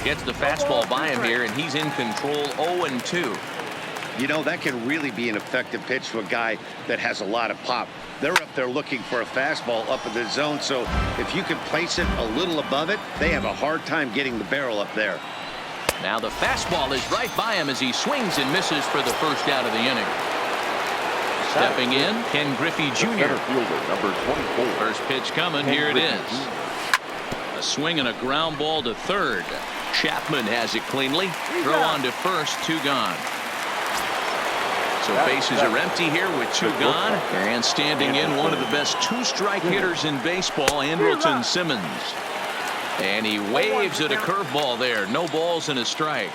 Gets the fastball by him here, and he's in control. 0-2. You know, that can really be an effective pitch to a guy that has a lot of pop. They're up there looking for a fastball up in the zone, so if you can place it a little above it, they have a hard time getting the barrel up there. Now the fastball is right by him as he swings and misses for the first out of the inning. Stepping in, Ken Griffey Jr. Number 24. First pitch coming. Here it is. A swing and a ground ball to third. Chapman has it cleanly. Throw on to first, 2 gone. So bases are empty here with 2 gone. And standing in, one of the best 2-strike hitters in baseball, Andrelton Simmons. And he waves at a curveball there. No balls and a strike.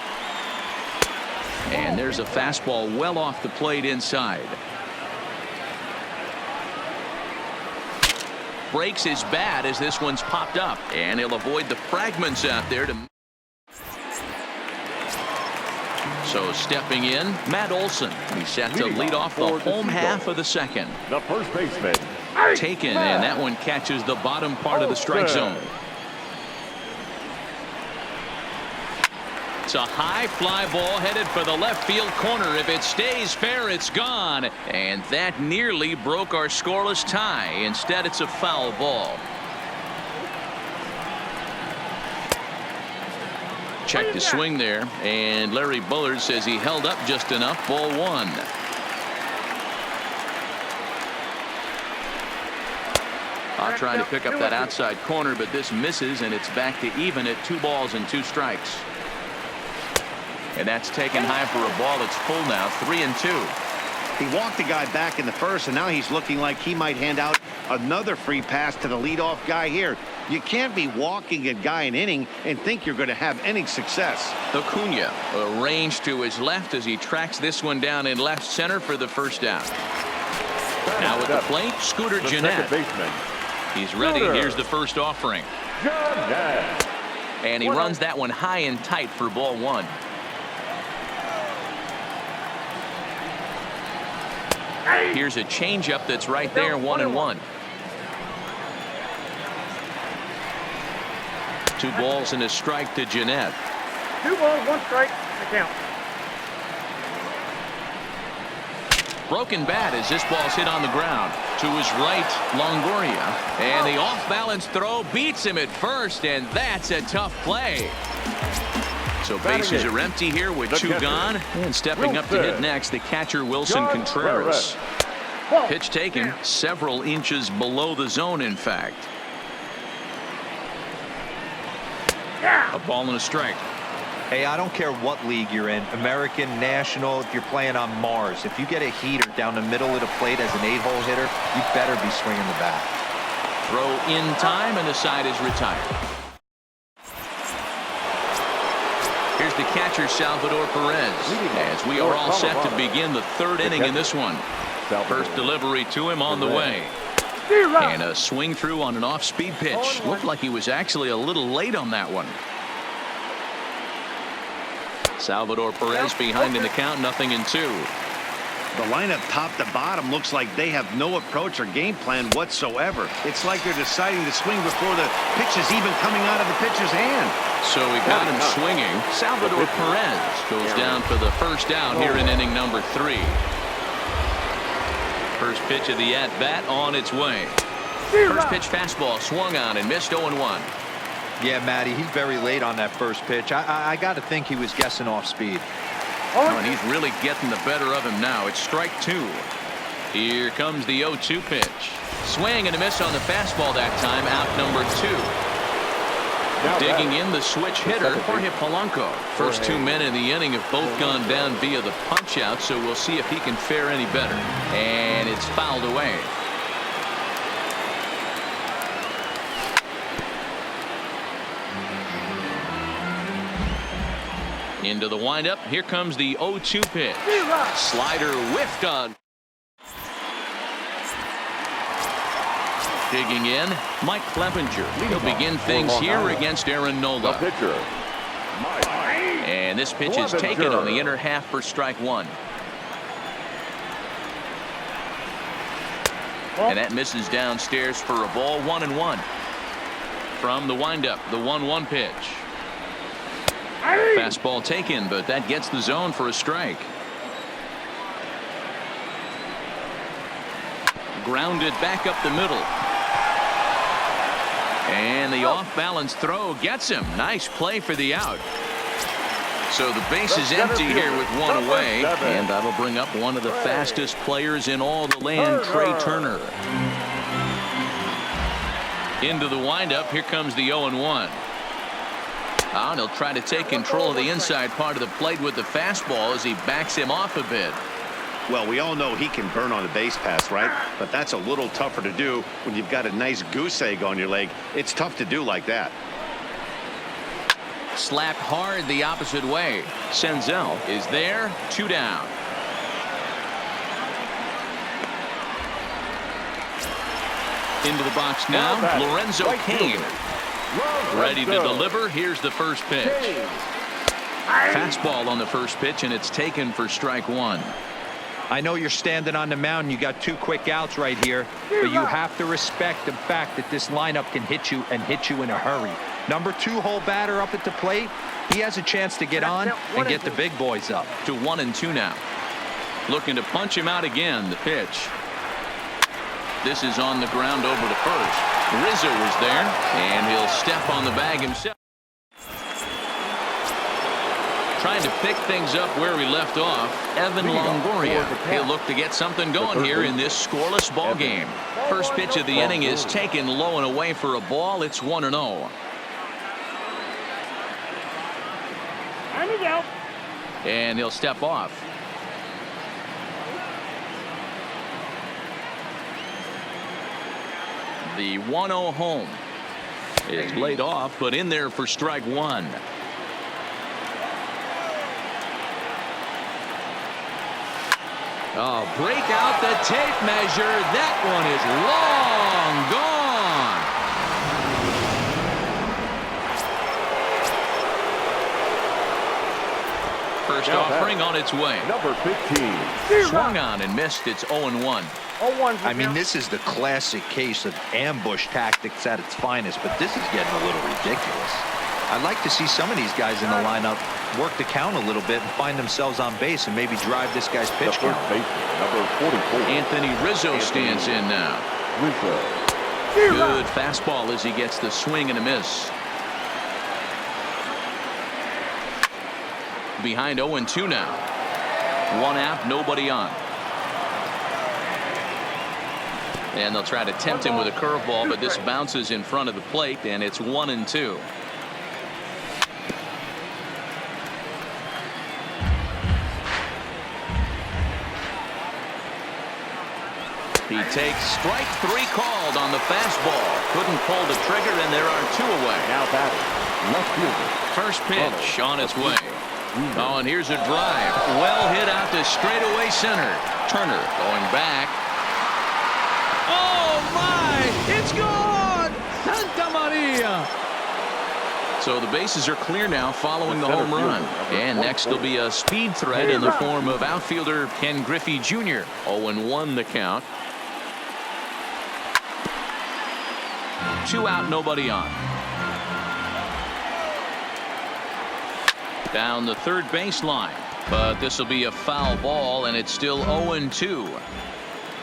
And there's a fastball well off the plate inside. Breaks his bat as this one's popped up. And he'll avoid the fragments out there to... So stepping in, Matt Olson. He's set to lead off the home half of the second. The first baseman. Taken, and that one catches the bottom part of the strike zone. It's a high fly ball headed for the left field corner. If it stays fair, it's gone. And that nearly broke our scoreless tie. Instead, it's a foul ball. Check the swing there, and Larry Bullard says he held up just enough. Ball 1. Trying to pick up that outside corner, but this misses, and it's back to even at 2 balls and 2 strikes. And that's taken high for a ball. It's full now, 3-2. He walked the guy back in the first, and now he's looking like he might hand out another free pass to the leadoff guy here. You can't be walking a guy an inning and think you're going to have any success. Acuna arranged to his left as he tracks this one down in left center for the first out. Now at the plate, Scooter Gennett. He's ready. Here's the first offering. And he runs that one high and tight for ball 1. Here's a changeup that's right there, 1-1. 2 balls and a strike to Gennett. 2 balls, 1 strike, the count. Broken bat as this ball's hit on the ground. To his right, Longoria. And the off-balance throw beats him at first, and that's a tough play. So bases are empty here with 2 gone. And stepping up to hit next, the catcher Wilson Contreras. Pitch taken several inches below the zone, in fact. A ball and a strike. Hey, I don't care what league you're in, American, National, if you're playing on Mars. If you get a heater down the middle of the plate as an 8-hole hitter, you better be swinging the bat. Throw in time, and the side is retired. Here's the catcher, Salvador Perez, as we are all set to begin the 3rd inning in this one. First delivery to him on the way. And a swing through on an off-speed pitch. Looked like he was actually a little late on that one. Salvador Perez behind in the count, 0-2. The lineup top to bottom looks like they have no approach or game plan whatsoever. It's like they're deciding to swing before the pitch is even coming out of the pitcher's hand. So we got him swinging. Salvador Perez goes down for the first out here in inning number 3. First pitch of the at-bat on its way. First pitch fastball swung on and missed. 0-1. Yeah, Matty, he's very late on that first pitch. I got to think he was guessing off speed. Oh, and he's really getting the better of him now. It's strike 2. Here comes the 0-2 pitch. Swing and a miss on the fastball that time. Out number 2. Digging in the switch hitter, Jorge Polanco. First 2 men in the inning have both gone down via the punch out, so we'll see if he can fare any better. And it's fouled away. Into the windup. Here comes the 0-2 pitch. Slider whiffed on. Digging in, Mike Clevenger. He'll begin things here against Aaron Nola. And this pitch is taken on the inner half for strike 1. And that misses downstairs for a ball. 1-1. From the windup, the 1-1 pitch. Fastball taken, but that gets the zone for a strike. Grounded back up the middle. And the off-balance throw gets him. Nice play for the out. So the base is empty here with one away, and that'll bring up one of the fastest players in all the land, Trey Turner. Into the windup, here comes the 0-1. And he'll try to take control of the inside part of the plate with the fastball as he backs him off a bit. Well, we all know he can burn on a base pass, right? But that's a little tougher to do when you've got a nice goose egg on your leg. It's tough to do like that. Slapped hard the opposite way. Senzel is there, 2 down. Into the box now, Lorenzo Cain. Ready to deliver. Here's the first pitch. Fastball on the first pitch, and it's taken for strike 1. I know you're standing on the mound. You got 2 quick outs right here, but you have to respect the fact that this lineup can hit you and hit you in a hurry. Number 2 hole batter up at the plate. He has a chance to get on and get the big boys up. To 1-2 now. Looking to punch him out again. The pitch. This is on the ground over to first. Rizzo is there, and he'll step on the bag himself. Trying to pick things up where we left off. Evan Longoria. He'll look to get something going here in this scoreless ball game. First pitch of the inning is taken low and away for a ball. It's 1-0. And he'll step off. The 1-0 home is laid off, but in there for strike 1. Oh, break out the tape measure. That one is long gone. First offering on its way. Number 15. Swung on and missed. It's 0-1. I mean, this is the classic case of ambush tactics at its finest, but this is getting a little ridiculous. I'd like to see some of these guys in the lineup work the count a little bit and find themselves on base and maybe drive this guy's pitch count. Number 44. Anthony Rizzo stands in now. Rizzo. Good fastball as he gets the swing and a miss. Behind 0-2 now. 1 out, nobody on. And they'll try to tempt him with a curveball, but this bounces in front of the plate, and it's 1-2. He takes strike 3 called on the fastball. Couldn't pull the trigger, and there are 2 away. Now batting. Left fielder. First pitch on its way. Oh, and here's a drive. Well hit out to straightaway center. Turner going back. Oh, my! It's gone! Santa Maria! So the bases are clear now following the home run. And next will be a speed threat in the form of outfielder Ken Griffey Jr. 0-1 the count. 2 out, nobody on. Down the third baseline, but this will be a foul ball, and it's still 0-2.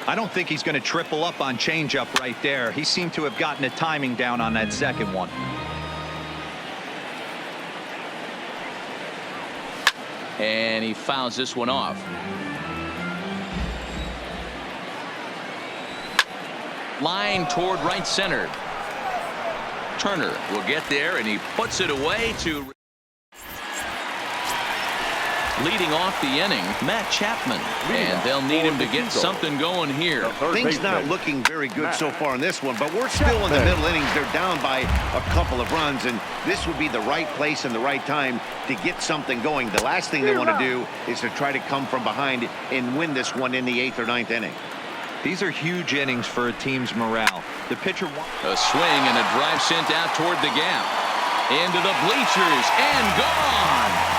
I don't think he's going to triple up on changeup right there. He seemed to have gotten the timing down on that second one. And he fouls this one off. Line toward right center. Turner will get there, and he puts it away to leading off the inning, Matt Chapman. And they'll need him to get something going here. Things not looking very good so far in this one, but we're still in the middle innings. They're down by a couple of runs, and this would be the right place and the right time to get something going. The last thing they want to do is to try to come from behind and win this one in the 8th or 9th inning. These are huge innings for a team's morale. The pitcher. A swing and a drive sent out toward the gap. Into the bleachers and gone.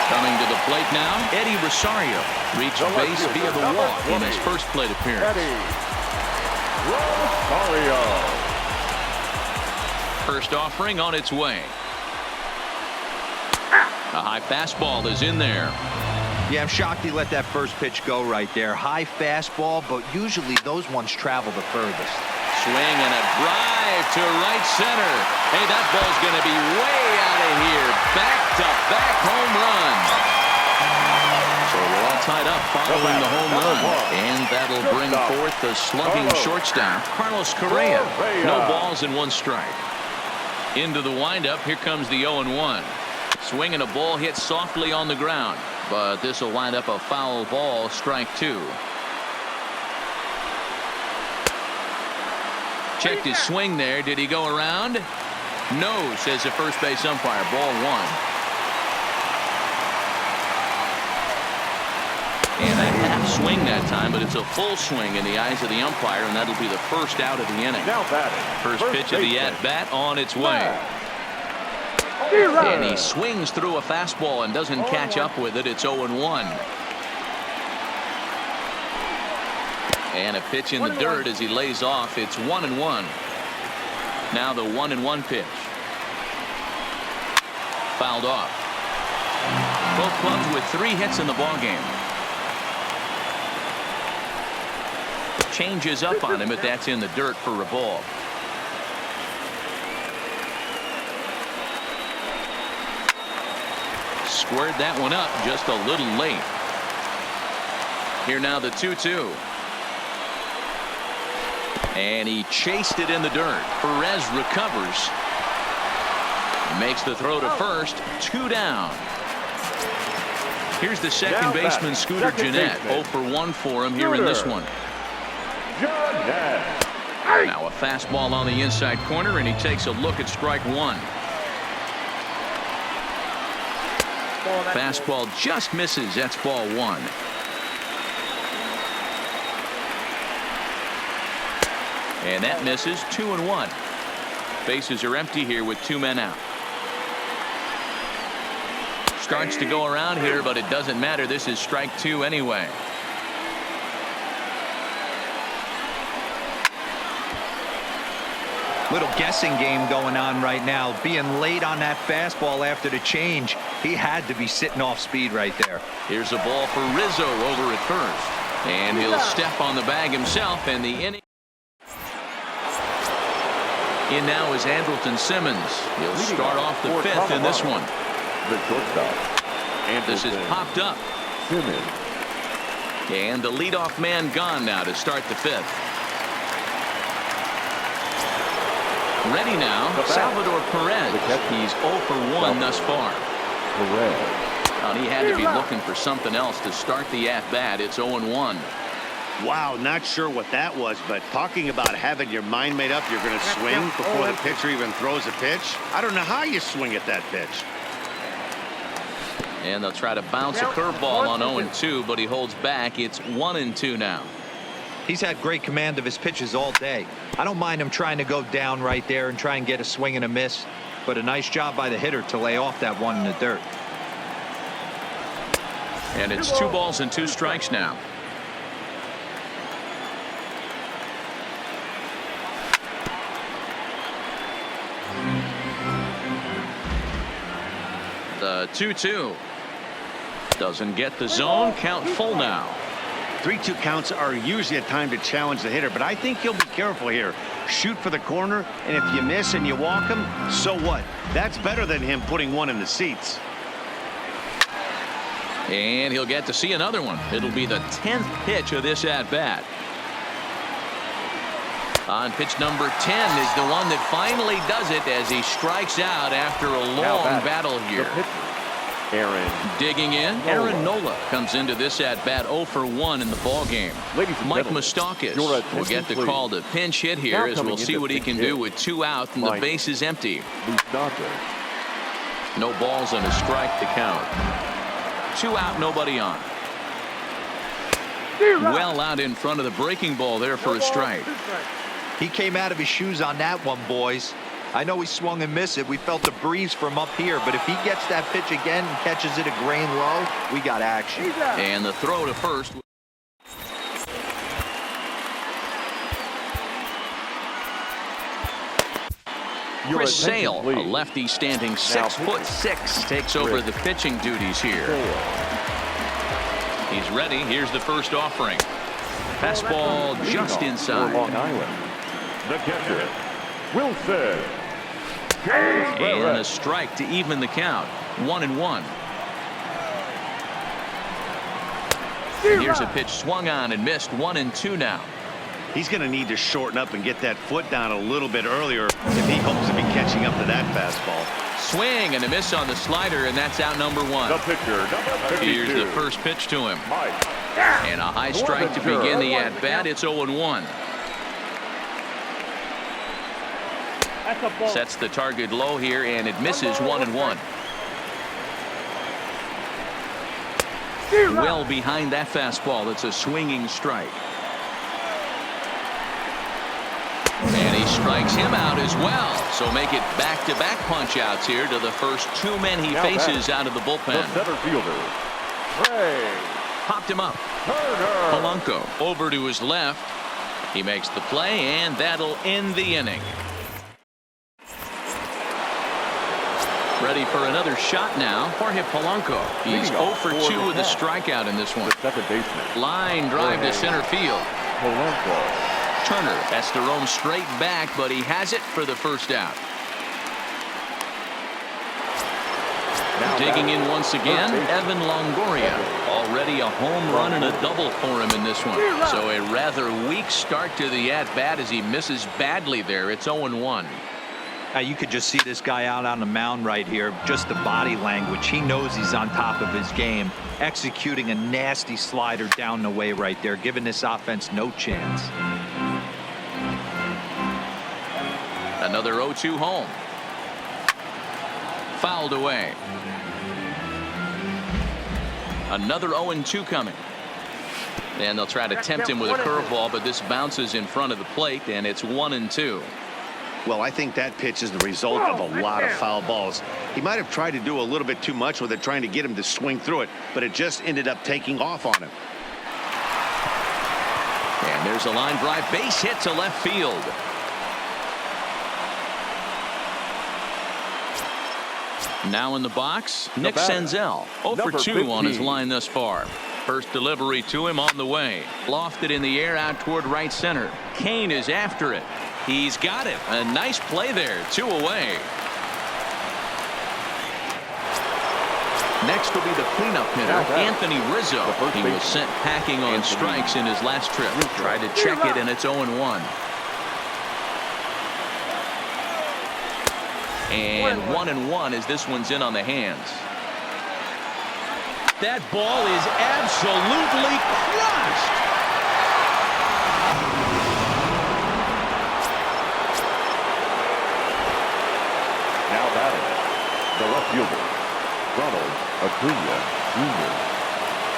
Coming to the plate now, Eddie Rosario reached base via the walk in his first plate appearance. Eddie Rosario. First offering on its way. A high fastball is in there. Yeah, I'm shocked he let that first pitch go right there. High fastball, but usually those ones travel the furthest. Swing and a drive to right center. Hey, that ball's going to be way out of here. Back-to-back home run. So we're all tied up following the home run. And that'll bring forth the slugging shortstop, Carlos Correa. No balls and 1 strike. Into the windup, here comes the 0-1. Swing and a ball hit softly on the ground. But this will wind up a foul ball, strike 2. Checked his swing there. Did he go around? No, says the first base umpire. Ball 1. And a half swing that time, but it's a full swing in the eyes of the umpire, and that'll be the first out of the inning. Now batting. First pitch of the at-bat on its way. And he swings through a fastball and doesn't catch up with it. It's 0-1. And a pitch in the dirt as he lays off. It's 1-1. Now the 1-1 pitch. Fouled off. Both clubs with 3 hits in the ballgame. Changes up on him, but that's in the dirt for a ball. Squared that one up just a little late. Here now the 2-2. And he chased it in the dirt. Perez recovers. Makes the throw to first. 2 down. Here's the second baseman, Scooter Gennett. 0 for 1 for him here in this one. Now a fastball on the inside corner, and he takes a look at strike 1. Fastball just misses. That's ball 1. And that misses. 2-1. Bases are empty here with 2 men out. Starts to go around here, but it doesn't matter. This is strike 2 anyway. Little guessing game going on right now. Being late on that fastball after the change. He had to be sitting off speed right there. Here's a ball for Rizzo over at first. And he'll step on the bag himself, and the inning. In now is Andrelton Simmons. He'll start off the 5th in this one. The shortstop. This is popped up. Simmons. And the leadoff man gone now to start the 5th. Ready now, Salvador Perez. He's 0 for 1 thus far. And he had to be looking for something else to start the at-bat. It's 0-1. Wow, not sure what that was, but talking about having your mind made up, you're going to swing before the pitcher even throws a pitch. I don't know how you swing at that pitch. And they'll try to bounce a curveball on 0-2, but he holds back. It's 1-2 now. He's had great command of his pitches all day. I don't mind him trying to go down right there and try and get a swing and a miss, but a nice job by the hitter to lay off that one in the dirt. And it's 2 balls and 2 strikes now. The 2-2 doesn't get the zone. Count full now. 3-2 counts are usually a time to challenge the hitter, but I think you'll be careful here. Shoot for the corner, and if you miss and you walk him, so what? That's better than him putting one in the seats. And he'll get to see another one. It'll be the 10th pitch of this at-bat. On pitch number 10 is the one that finally does it as he strikes out after a long battle here. Digging in, Aaron Nola comes into this at-bat 0 for 1 in the ballgame. Mike Moustakas will get the call to pinch hit here as we'll see what he can do with 2 out and the base is empty. No balls and a strike to count. 2 out, nobody on. Well out in front of the breaking ball there for a strike. He came out of his shoes on that one, boys. I know he swung and missed it. We felt the breeze from up here, but if he gets that pitch again and catches it a grain low, we got action. And the throw to first. Your Chris attention, Sale, a please. lefty standing Now 6'6", takes over the pitching duties here. He's ready. Here's the first offering. Fastball just For inside. Long Island, the catcher, Wilson. And a strike to even the count. 1-1. Here's a pitch swung on and missed. 1-2 now. He's going to need to shorten up and get that foot down a little bit earlier if he hopes to be catching up to that fastball. Swing and a miss on the slider, and that's out number 1. The pitcher, number 52. Here's the first pitch to him. Mike. And a high strike to begin the at-bat. It's 0-1. That's a ball. Sets the target low here, and it misses. 1-1. Well behind that fastball. It's a swinging strike. And he strikes him out as well. So make it back-to-back punch-outs here to the first 2 men he Now faces back. out of the bullpen. The center fielder, Ray Popped him up. Turner. Polanco over to his left. He makes the play, and that'll end the inning. Ready for another shot now. Jorge Polanco. He's 0 for 2 with a strikeout in this one. The second baseman, Line drive to center field. Polanco. Turner has to roam straight back, but he has it for the first out. Now Digging batting, in once again, third baseman, Evan Longoria. Already a home run and a double for him in this one. So a rather weak start to the at-bat as he misses badly there. It's 0-1. You could just see this guy out on the mound right here. Just the body language. He knows he's on top of his game. Executing a nasty slider down the way right there, giving this offense no chance. Another 0-2 home. Fouled away. Another 0-2 coming. And they'll try to tempt him with a curveball, but this bounces in front of the plate, and it's 1-2. Well, I think that pitch is the result of a lot of foul balls. He might have tried to do a little bit too much with it, trying to get him to swing through it, but it just ended up taking off on him. And there's a line drive base hit to left field. Now in the box, Nick batter, Senzel. 0 for number 2 on his 15. line thus far. First delivery to him on the way. Lofted in the air out toward right center. Kane is after it. He's got it. A nice play there. 2 away. Next will be the cleanup hitter, Now batter, Anthony Rizzo. the first He was baseman, sent packing on Anthony strikes in his last trip. Rizzo. Tried to check it, and it's 0-1. And 1-1 as this one's in on the hands. That ball is absolutely crushed. Now batting, the left fielder, Ronald Acuna Jr.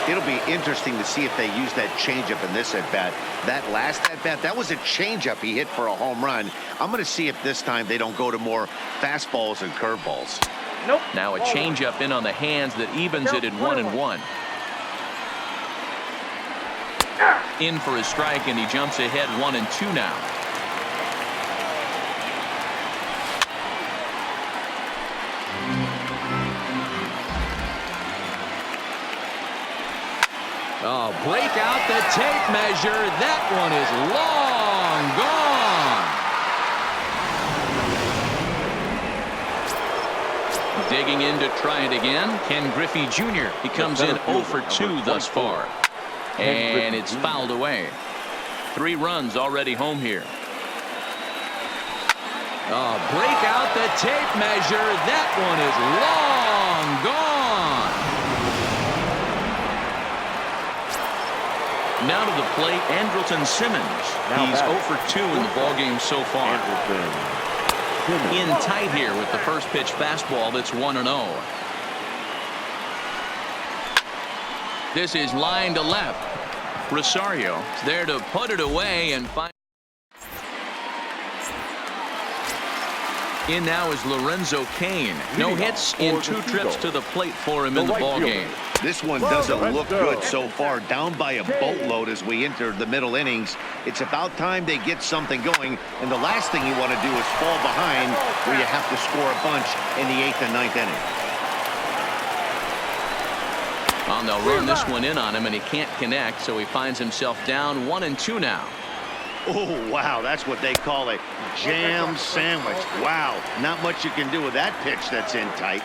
It'll be interesting to see if they use that changeup in this at-bat. That last at-bat, that was a changeup he hit for a home run. I'm going to see if this time they don't go to more fastballs and curveballs. Nope. Now a changeup in on the hands that evens it at 1-1. In for a strike, and he jumps ahead 1-2 now. Oh, break out the tape measure. That one is long gone. Digging in to try it again, Ken Griffey Jr. He comes in 0 for 2 thus far. And it's fouled away. 3 runs already home here. Oh, break out the tape measure. That one is long gone. Now to the plate, Andrelton Simmons. Now He's back. 0 for 2 in the ballgame so far. Anderson. In tight here with the first pitch fastball that's 1-0. This is line to left. Rosario is there to put it away and find. In now is Lorenzo Cain. No hits in 2 trips to the plate for him in the ball game. This one doesn't look good so far. Down by a boatload as we enter the middle innings. It's about time they get something going. And the last thing you want to do is fall behind where you have to score a bunch in the 8th and 9th inning. Well, they'll run this one in on him, and he can't connect, so he finds himself down 1-2 now. Oh, wow, that's what they call a jam sandwich. Wow, not much you can do with that pitch that's in tight.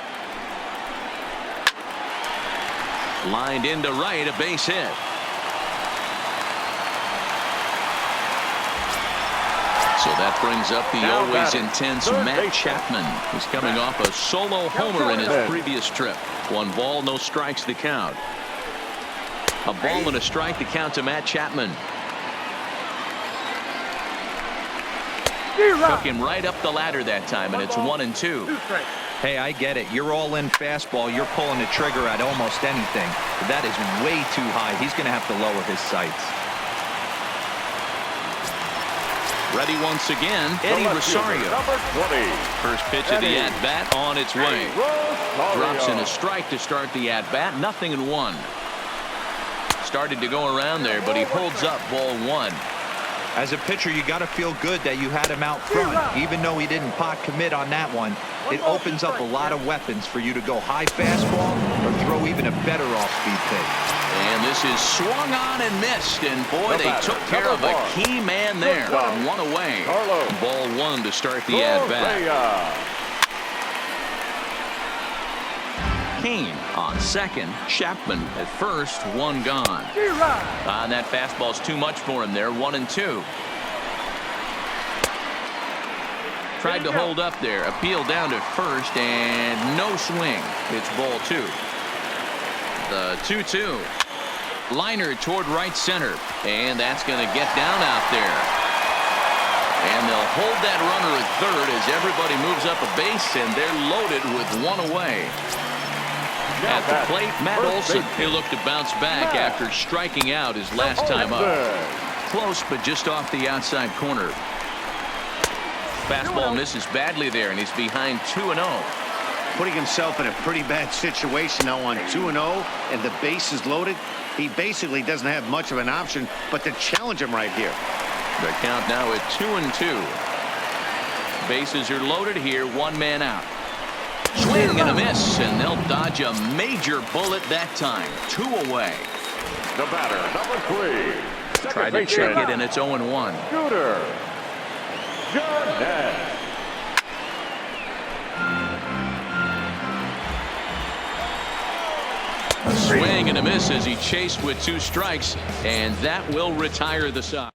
Lined into right, a base hit. So that brings up the always intense Matt Chapman. He's coming off a solo homer in his previous trip. 1 ball, no strikes to count. A ball and a strike to count to Matt Chapman. Took him right up the ladder that time, and it's 1-2. Hey, I get it. You're all in fastball. You're pulling the trigger at almost anything. But that is way too high. He's going to have to lower his sights. Ready once again, Eddie Rosario. First pitch of the at-bat on its way. Drops in a strike to start the at-bat. 0-1. Started to go around there, but he holds up ball 1. As a pitcher, you got to feel good that you had him out front. Even though he didn't pot commit on that one, it opens up a lot of weapons for you to go high fastball or throw even a better off-speed pitch. And this is swung on and missed, and boy, they took care of a key man there. 1 away. Ball 1 to start the at-bat. Cain on second. Chapman at first. 1 gone. And that fastball's too much for him there. 1-2. Tried to hold up there. Appeal down to first, and no swing. It's ball 2. The 2-2. Liner toward right center, and that's going to get down out there. And they'll hold that runner at third as everybody moves up a base, and they're loaded with 1 away. At the plate, Matt Olson. He'll look to bounce back after striking out his last time up. Close, but just off the outside corner. Fastball misses badly there, and he's behind 2-0. Putting himself in a pretty bad situation now on 2-0, and the base is loaded. He basically doesn't have much of an option but to challenge him right here. The count now at 2-2. Bases are loaded here. 1 man out. Swing and a miss, and they'll dodge a major bullet that time. 2 away. The batter, number 3. Tried to check it, and it's 0-1. Scooter. Jordan. A swing and a miss as he chased with 2 strikes, and that will retire the side.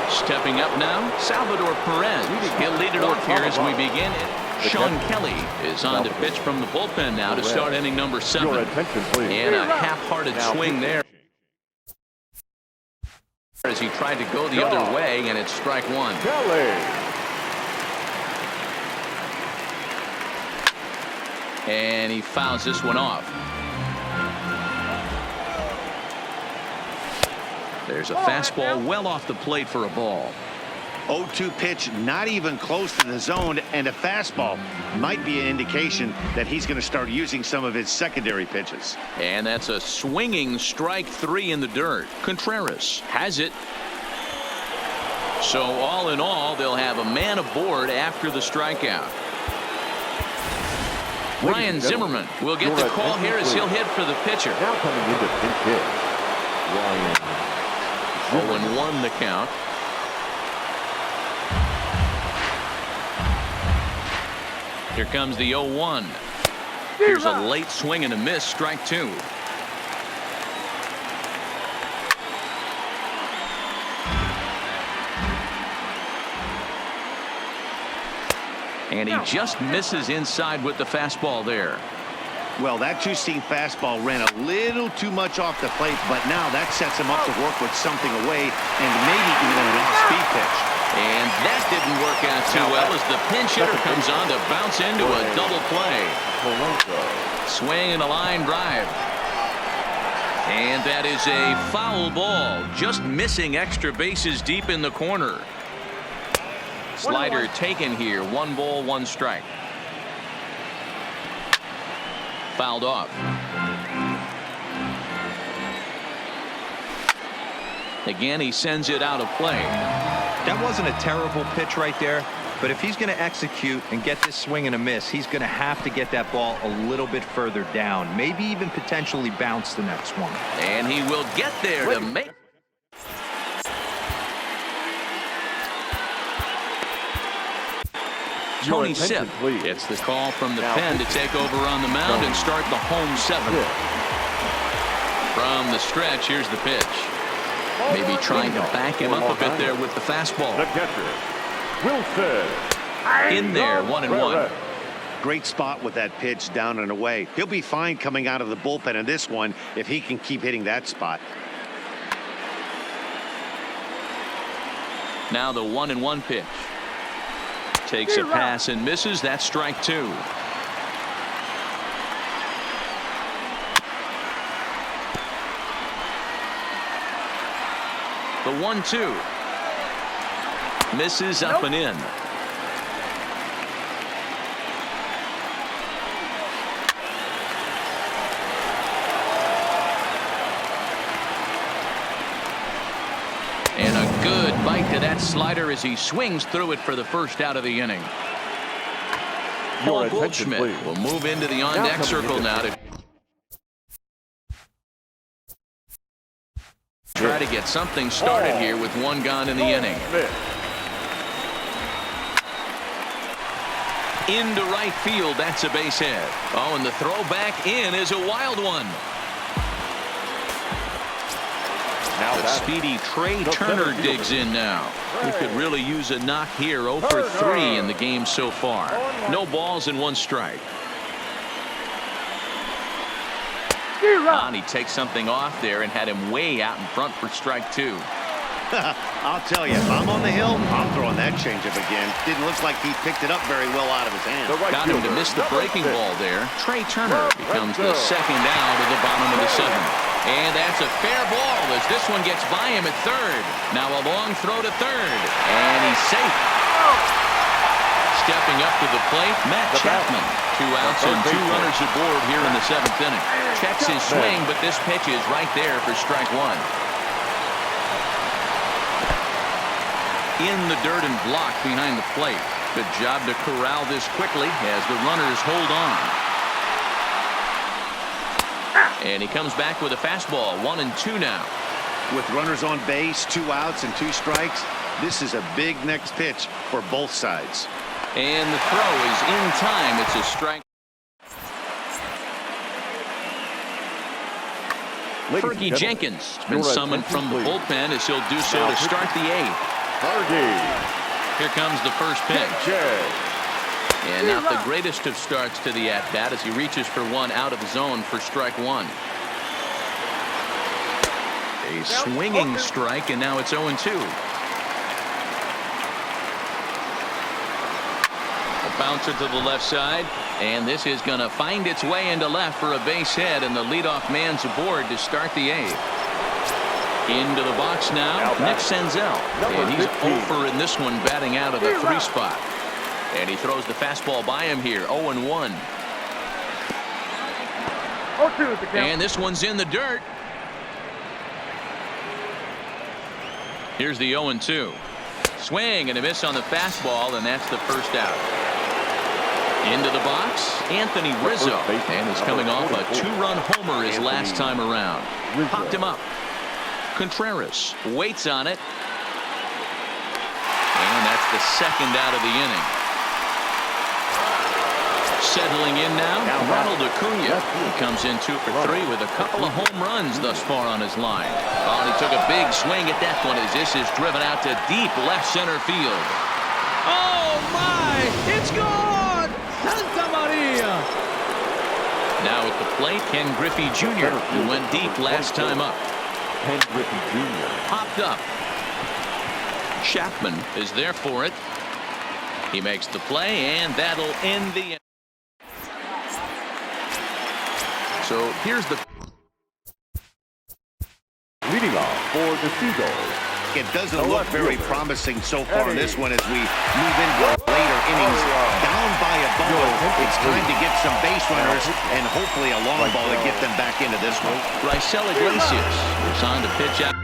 Stepping up now, Salvador Perez. He'll lead it off here as we begin. Sean Kelly is on to pitch from the bullpen now to start inning number 7. And a half-hearted swing there as he tried to go the other way, and it's strike 1. Kelly. And he fouls this one off. There's a fastball well off the plate for a ball. 0-2 pitch, not even close to the zone, and a fastball might be an indication that he's going to start using some of his secondary pitches. And that's a swinging strike 3 in the dirt. Contreras has it. So all in all, they'll have a man aboard after the strikeout. Ryan Zimmerman will get the call here as he'll hit for the pitcher. Now coming into pinch hit, Ryan. 0-1 the count. Here comes the 0-1. Here's a late swing and a miss, strike 2. And he just misses inside with the fastball there. Well, that two-seam fastball ran a little too much off the plate, but now that sets him up to work with something away and maybe even an off-speed pitch. And that didn't work out too well as the pinch hitter comes on to bounce into a double play. Swing and a line drive. And that is a foul ball, just missing extra bases deep in the corner. Slider taken here. 1 ball, 1 strike. Fouled off. Again, he sends it out of play. That wasn't a terrible pitch right there, but if he's going to execute and get this swing and a miss, he's going to have to get that ball a little bit further down, maybe even potentially bounce the next one. And he will get there to make. Tony Sipp gets the call from the pen to take over on the mound and start the home 7th. From the stretch, here's the pitch. Maybe trying to back him up a bit there with the fastball. The catcher, Wilson. In there, 1-1. Great spot with that pitch down and away. He'll be fine coming out of the bullpen in this one if he can keep hitting that spot. Now the 1-1 pitch. Takes a pass and misses. That's strike 2. The 1-2. Misses up and in. And a good bite to that slider as he swings through it for the first out of the inning. Paul Goldschmidt will move into the on-deck circle now to try to get something started here with 1 gone in the inning. Into right field, that's a base hit. Oh, and the throw back in is a wild one. But speedy Trey Turner digs in now. He could really use a knock here. 0 for 3 in the game so far. No balls and 1 strike. And he takes something off there and had him way out in front for strike 2. I'll tell you, if I'm on the hill, I'm throwing that changeup again. Didn't look like he picked it up very well out of his hand. Got him to miss the breaking ball there. Trey Turner becomes the second out of the bottom of the 7th. And that's a fair ball as this one gets by him at 3rd. Now a long throw to 3rd. And he's safe. Stepping up to the plate, Matt Chapman. 2 outs and 2 runners aboard here in the 7th inning. Checks his swing, but this pitch is right there for strike 1. In the dirt and blocked behind the plate. Good job to corral this quickly as the runners hold on. And he comes back with a fastball. 1-2 now. With runners on base, 2 outs and 2 strikes, this is a big next pitch for both sides. And the throw is in time. It's a strike. Fergie Jenkins has been summoned from the bullpen as he'll do so to start the 8th. Here comes the first pitch. And not the greatest of starts to the at-bat as he reaches for 1 out of the zone for strike 1. A swinging strike, and now it's 0-2. A bouncer to the left side, and this is going to find its way into left for a base hit, and the leadoff man's aboard to start the 8th. Into the box now, Nick Senzel. And he's over in this one, batting out of the 3 spot. And he throws the fastball by him here, 0-1. And this one's in the dirt. Here's the 0-2. Swing and a miss on the fastball, and that's the first out. Into the box, Anthony Rizzo. And he's coming off a 2-run homer his last time around. Popped him up. Contreras waits on it. And that's the 2nd out of the inning. Settling in now, Ronald Acuna. He comes in 2 for 3 with a couple of home runs thus far on his line. Oh, and he took a big swing at that one as this is driven out to deep left center field. Oh, my! It's gone! Santa Maria! Now at the plate, Ken Griffey Jr., who went deep last time up. Ken Griffey Jr. Popped up. Chapman is there for it. He makes the play, and that'll end the inning. So here's the leading off for the Seagulls, It doesn't look very promising so far in this one as we move into later innings. Down by a ball, it's time to get some base runners and hopefully a long ball to get them back into this one. Raisel Iglesias is on to pitch out.